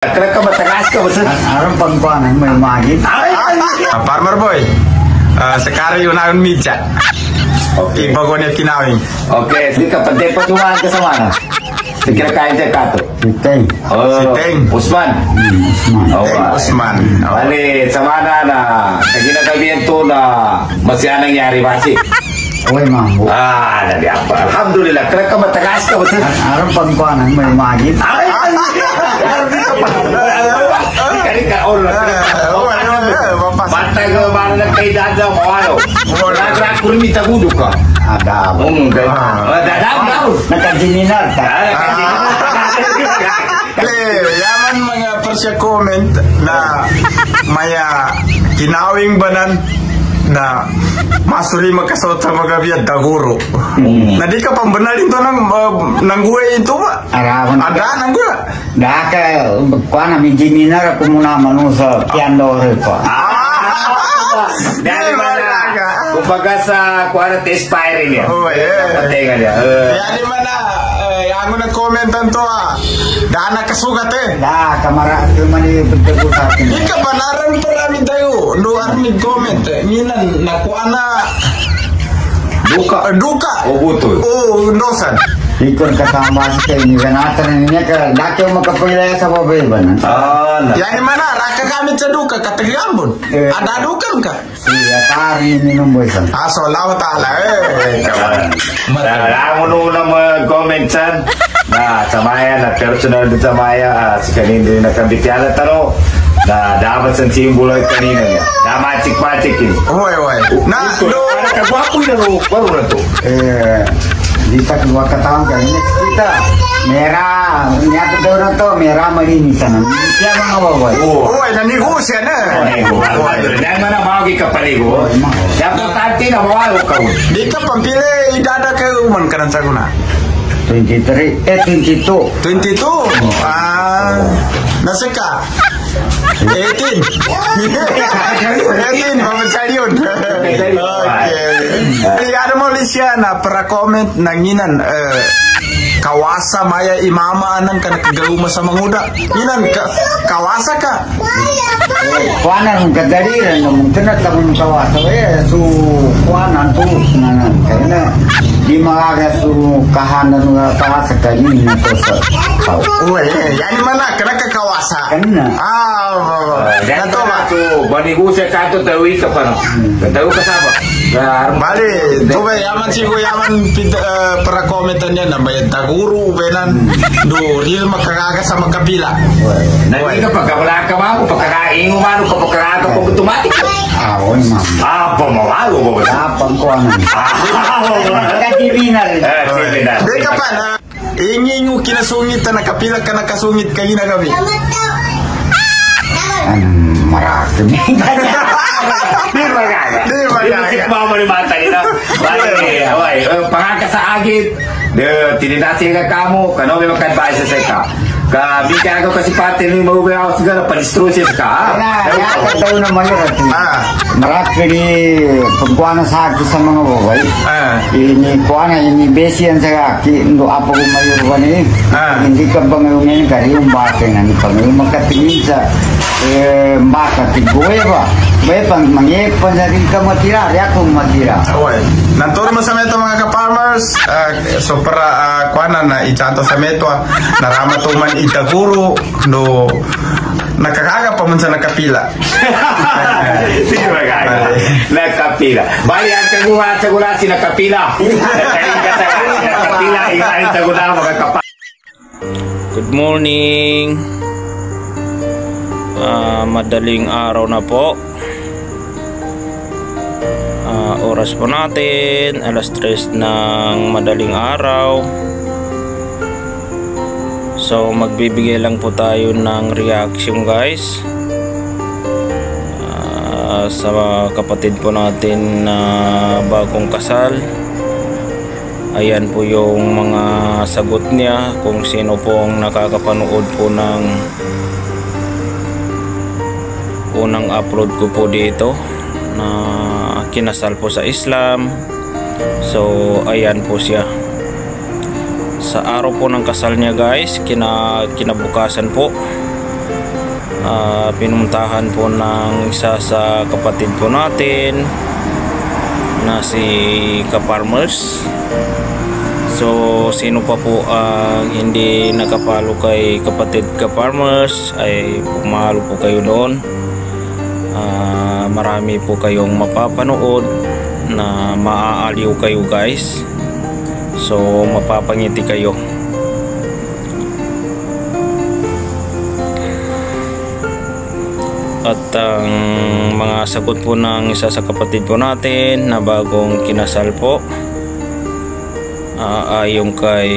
Kaya ka matakas ka basta. Aram pangkuanan may magit. Farmer boy, sekarang yun ang meja. Oke, bagonya kinawing. Oke, sige ka pantay patuman ka sa mana. Sige kain sa kato. Siteng. Oh, Siteng. Usman. Usman. Bali, sa mana na kaginagabihan to na masya nangyari basi. Uy, mambo. Nabi apa. Alhamdulillah, kaya ka matakas ka basta. Aram pangkuanan may magit. Kali ka Bantay ka ba na nagkaidad na mo ano? Nagrak ko rin mitagudok ka. Ada apa? Daw. Nakajininar ta. Yaman mga persya comment na maya kinawing banan na masuri magkasot sa mga biyad daguro. Na di ka pambanalin to ng guwe ito ba? Arawan. Ada ng guwe? Daka kuana mi jininar ako muna manusa piando pa. Dari mana? Kumbaga sa kuana te-expire niya. Oh, yeah. Patingan niya. Dari mana? Ako nag-commentan to daan nakasugat Da kamara mani betul sa akin. Ika banaran paramin tayo. Luar ni comment. Nginan nakuana duka. Oh betul. Oh, dosan. Ikon kasama sa ini ganatan niya ka dake makapilaya sa babae ba na? Yani mana raka kami sa duka katagambon. Ada dukan ka? Iya tari minum boysan. Aso Allah taala Ang una mag-comment san na samaya na personal din samaya si kanin din nakabitiala taro na dapat sa simbolo kanina niya. Na macik-macik ini. Oy. Na Kagwapo na ro, baru na to. Kita dua kataon ka ini kita merah niya daw na to merah malinisan. Siya mga baboy. Oy, nanegosya na. Yan man ang mga kapaligo. Dapat tati na mawalo ka. Di ka pampili idada kay uman ka ng saguna. 22. 22. Nasa ka? 18. 18, pamansari yun. Okay. Ada mo lisya na para comment nanginan kawasa maya imama anang ka nakagawuma sa manguda. Inan kawasa ka. Kuanan kadariran ng tinatawag kawasa su kuanan tu nanan kaya di maaga su kahanan ng kawasa kali na to sa kau. Uy, yan mana kana ka kawasa. Kana. Dan to ba to banigusya ka to tawi ka pa no. Tawi ka saba. Bali, to ba yaman sigo yaman para commentan niya na bayad taguro benan do real makakaga sa magkapila. Nanti ka pagkawala ka ba? Pagkakain mo man ka pagkakaga pag automatic. Oy ma'am. Pamawalo ba ba? Tapang kuanan. Kadirinar. Di ka pa na ingin mo kinasungit na nakapila ka nakasungit kayo na gabi. Marami. Di magaga. Di magaga. Musik mo ni mata ina. Bali, pangaka sa agit. Tininasi ka kamo, kano may makadvise sa ka. Bigyan ako kasi pati ni mauwi ako siguro palistrusis ka. Ya kataw na mayroon. Marami ni pagkuana sa akin sa mga babae. Ini kuana ini basian sa akin do apa ko mayroon ni. Hindi ka ba ngayon kari yung bate na ni pang makatingin sa baka tigoy ba. Bay pang mangyepon sa rin ka matira, ya kung matira. Oy, nanturo mo sa meto mga ka-farmers, so para kuana na ichanto sa meto, naramatuman itaguro, no nakakaga pa man sa nakapila. Di magaga. Nakapila. Bali ang kaguha sa gula si nakapila. Nakapila, ikaw taguna mga kapal. Good morning. Madaling araw na po. Oras po natin alas 3 ng madaling araw. So magbibigay lang po tayo ng reaction guys sa kapatid po natin na bagong kasal. Ayan po yung mga sagot niya kung sino pong nakakapanood po ng unang upload ko po dito na kinasal po sa Islam. So ayan po siya. Sa araw po ng kasal niya guys, kinabukasan po pinuntahan po ng isa sa kapatid po natin na si Ka-Farmers. So sino pa po ang hindi nakapalo kay kapatid Ka-Farmers ay pumalo po kayo doon. Marami po kayong mapapanood na maaaliw kayo guys. So mapapangiti kayo. At ang mga sagot po ng isa sa kapatid po natin na bagong kinasal po ay yung kay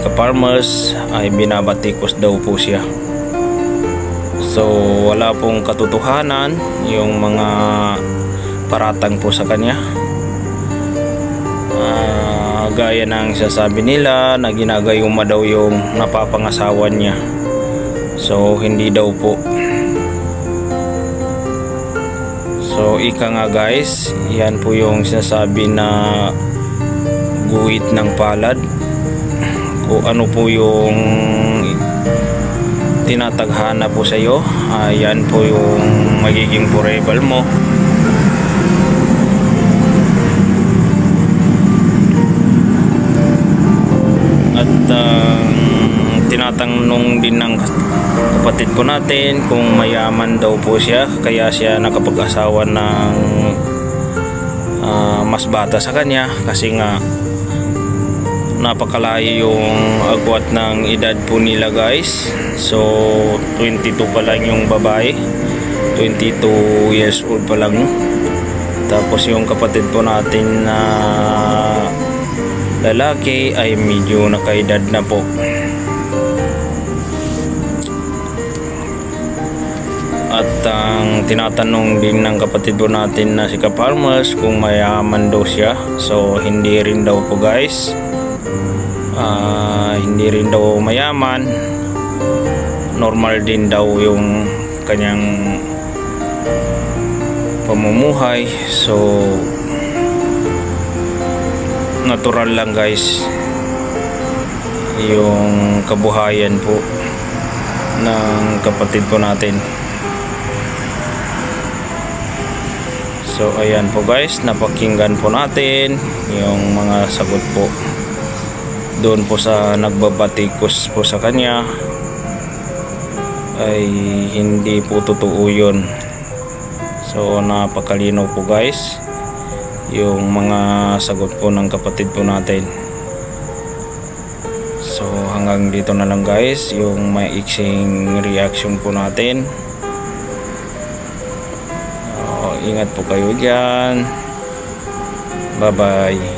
Ka-Farmers ay binabatikos daw po siya. So wala pong katotohanan yung mga paratang po sa kanya. Gaya ng sasabi nila na ginagayuma daw yung napapangasawan niya. So hindi daw po. So ika nga guys, yan po yung sinasabi na guhit ng palad. Kung ano po yung tinataghana po sa iyo, yan po yung magiging forever mo. At tinatanong din ng kapatid po natin kung mayaman daw po siya kaya siya nakapag-asawa ng mas bata sa kanya, kasi nga napakalayo yung agwat ng edad po nila guys. So 22 pa lang yung babae, 22 years old pa lang. Tapos yung kapatid po natin na lalaki ay medyo nakaedad na po. At ang tinatanong din ng kapatid po natin na si Ka-Farmers kung mayaman daw siya. So hindi rin daw po guys. Hindi rin daw mayaman. Normal din daw yung kanyang pamumuhay. So natural lang guys yung kabuhayan po ng kapatid po natin. So ayan po guys, napakinggan po natin yung mga sagot po doon po sa nagbabatikos po sa kanya. Ay hindi po totoo yun. So napakalinaw po guys yung mga sagot po ng kapatid po natin. So hanggang dito na lang guys yung maiksing reaction po natin. Ingat po kayo dyan. Bye bye.